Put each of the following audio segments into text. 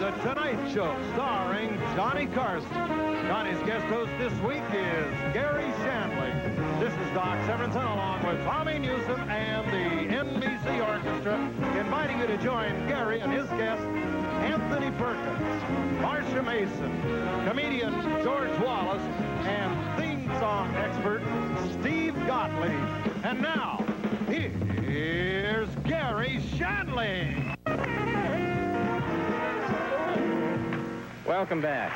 The Tonight Show, starring Johnny Carson. Johnny's guest host this week is Garry Shandling. This is Doc Severinsen along with Tommy Newsom and the NBC Orchestra, inviting you to join Garry and his guest, Anthony Perkins, Marsha Mason, comedian George Wallace, and theme song expert Steve Gottlieb. And now, here's Garry Shandling. Welcome back.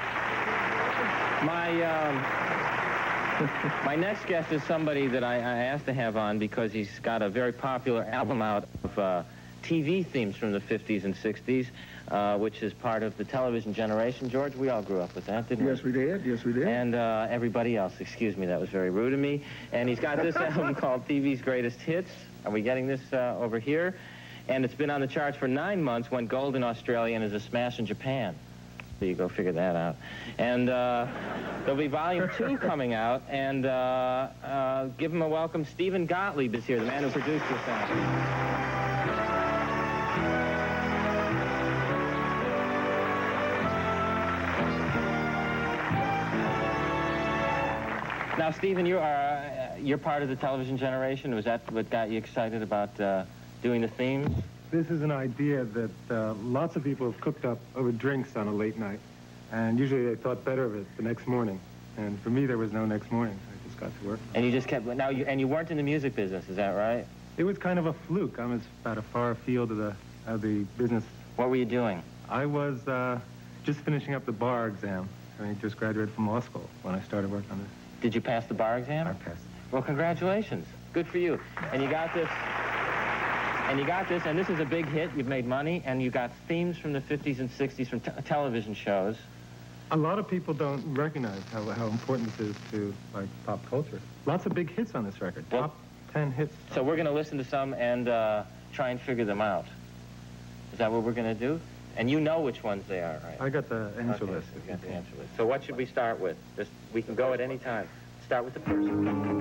My next guest is somebody that I asked to have on because he's got a very popular album out of TV themes from the 50s and 60s, which is part of the television generation. George, we all grew up with that, didn't we? Yes, we did. Yes, we did. And everybody else, excuse me, that was very rude of me. And he's got this album called TV's Greatest Hits. Are we getting this over here? And it's been on the charts for 9 months, went gold in Australia, and is a smash in Japan. So you go figure that out. And there'll be volume 2 coming out, and give him a welcome. Stephen Gottlieb is here, the man who produced this album. Now, Stephen, you're part of the television generation. Was that what got you excited about doing the themes? This is an idea that lots of people have cooked up over drinks on a late night, and usually they thought better of it the next morning. And for me, there was no next morning. I just got to work. And you just kept and you weren't in the music business, is that right? It was kind of a fluke. I was about a far field of the business. What were you doing? I was just finishing up the bar exam. I just graduated from law school when I started work on this. Did you pass the bar exam? I passed. Well, congratulations. Good for you. And you got this. And this is a big hit. You've made money, and you got themes from the 50s and 60s from television shows. A lot of people don't recognize how important this is to, like, pop culture. Lots of big hits on this record. Well, Top 10 hits. So we're going to listen to some and try and figure them out. Is that what we're going to do? And you know which ones they are, right? I got the answer list. You got the answer list. So what should we start with? We can go at any time. Start with the first one.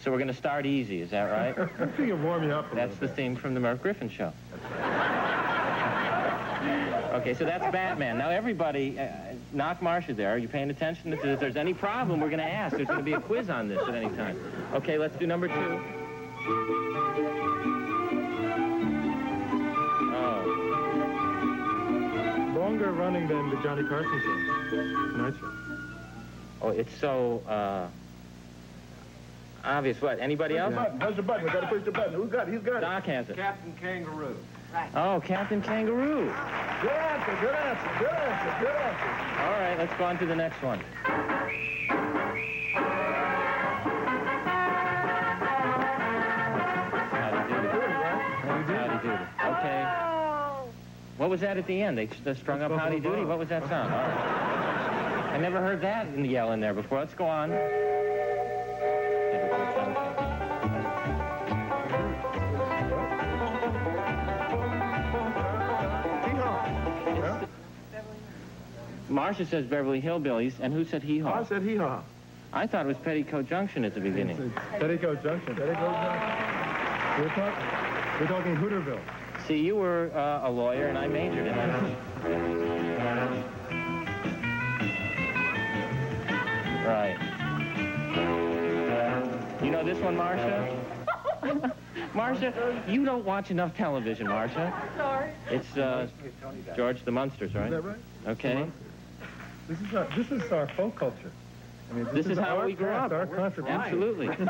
So we're going to start easy, is that right? I think it'll warm you up a That's the theme from the Merv Griffin Show. Okay, so that's Batman. Now everybody, knock Marsha there. Are you paying attention? If there's any problem, we're going to ask. There's going to be a quiz on this at any time. Okay, let's do number 2. Oh. Longer running than the Johnny Carson Show, Tonight Show. Oh, it's so, obvious. What? Anybody else? How's the button? We got to push the button. Who's got it? He's got it. Doc has it. Captain Kangaroo. Right. Oh, Captain Kangaroo. Good answer, good answer, good answer, good answer. All right, let's go on to the next one. Howdy Doody. Okay. What was that at the end? They strung up Howdy Doody? What was that sound? All right. I never heard that yell in there before. Let's go on. Marsha says Beverly Hillbillies, and who said Hee Haw? I said Hee Haw. I thought it was Petticoat Junction at the beginning. It's Petticoat Junction. Petticoat Junction. We're talking Hooterville. See, you were a lawyer, and I majored in it. Right. You know this one, Marsha? Marsha, you don't watch enough television, Marsha. Sorry. It's George the Munsters, right? Is that right? Okay. This is our folk culture. I mean, This is how we grew up. Our contribution. Absolutely. Okay.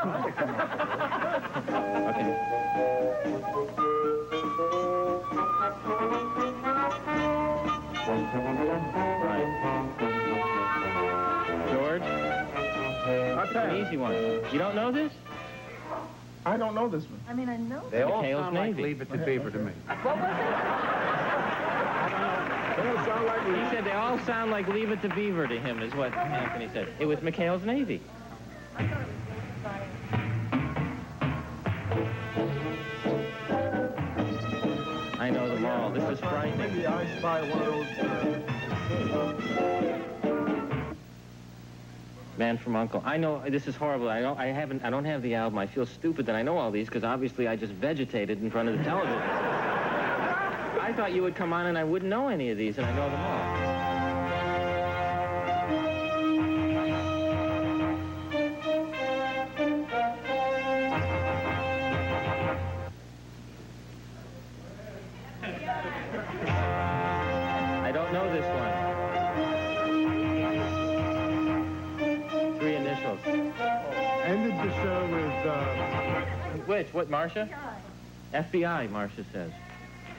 Right. George? An easy one. You don't know this? I don't know this one. I mean, I know. They all McHale's sound like Navy. Leave It to Beaver to me. What was They don't sound like He said they all sound like Leave It to Beaver to him, is what Anthony said. It was McHale's Navy. I know them all. This is frightening. Maybe I spy one of those. Man from U.N.C.L.E. I know this is horrible. I don't have the album. I feel stupid that I know all these because obviously I just vegetated in front of the television. I thought you would come on and I wouldn't know any of these, and I know them all. I don't know this one. 3 initials. Ended the show with... Which? What, Marsha? FBI, Marsha says.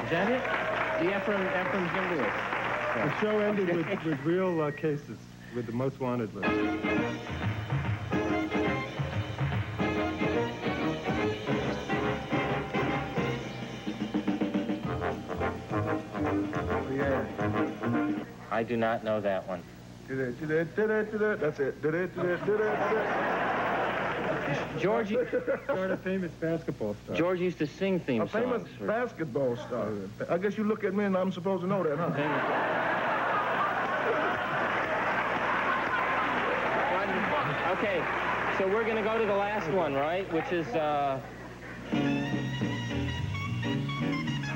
Is that it? The Ephraim's into it. The show ended with real cases, with the most wanted list. Yeah. I do not know that one. That's it. George, You're a famous basketball star. George used to sing theme A famous songs. basketball star. I guess you look at me and I'm supposed to know that, huh? Okay, so we're going to go to the last one, right? Which is,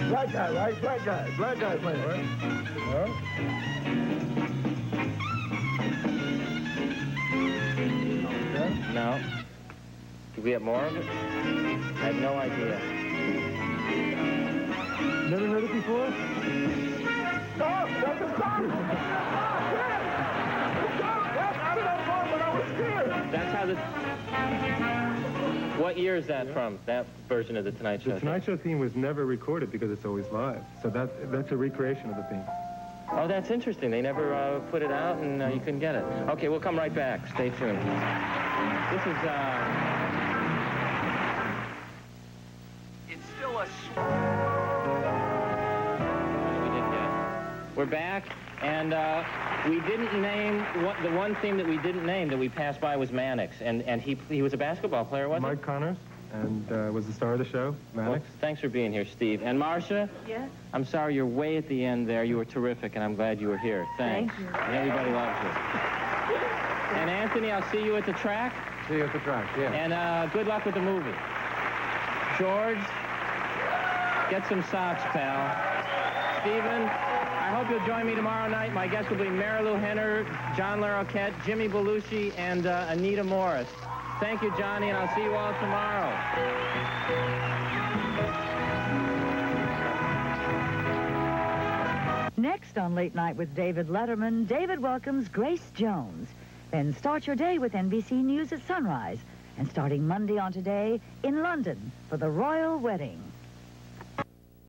Black guy, right? Black guy playing, right? Huh? no. Do we have more of it? I have no idea. Never heard it before? Stop! That's a stop! That's how the... What year is that from, that version of The Tonight Show? The Tonight Show theme was never recorded because it's always live. So that's a recreation of the theme. Oh, that's interesting. They never put it out and you couldn't get it. Okay, we'll come right back. Stay tuned. This is, It's still a... we did get. We're back, and we didn't name, the one theme that we didn't name that we passed by was Mannix, and he was a basketball player, wasn't Mike Connors, and was the star of the show, Mannix. Well, thanks for being here, Steve. And Marsha? Yes? I'm sorry you're way at the end there. You were terrific, and I'm glad you were here. Thanks. Thank you. And everybody loves you. And Anthony, I'll see you at the track. See you at the track, yeah. And good luck with the movie. George, get some socks, pal. Stephen, I hope you'll join me tomorrow night. My guests will be Marilu Henner, John Larroquette, Jimmy Belushi, and Anita Morris. Thank you, Johnny, and I'll see you all tomorrow. Next on Late Night with David Letterman, David welcomes Grace Jones. Then start your day with NBC News at sunrise. And starting Monday on Today, in London for the royal wedding.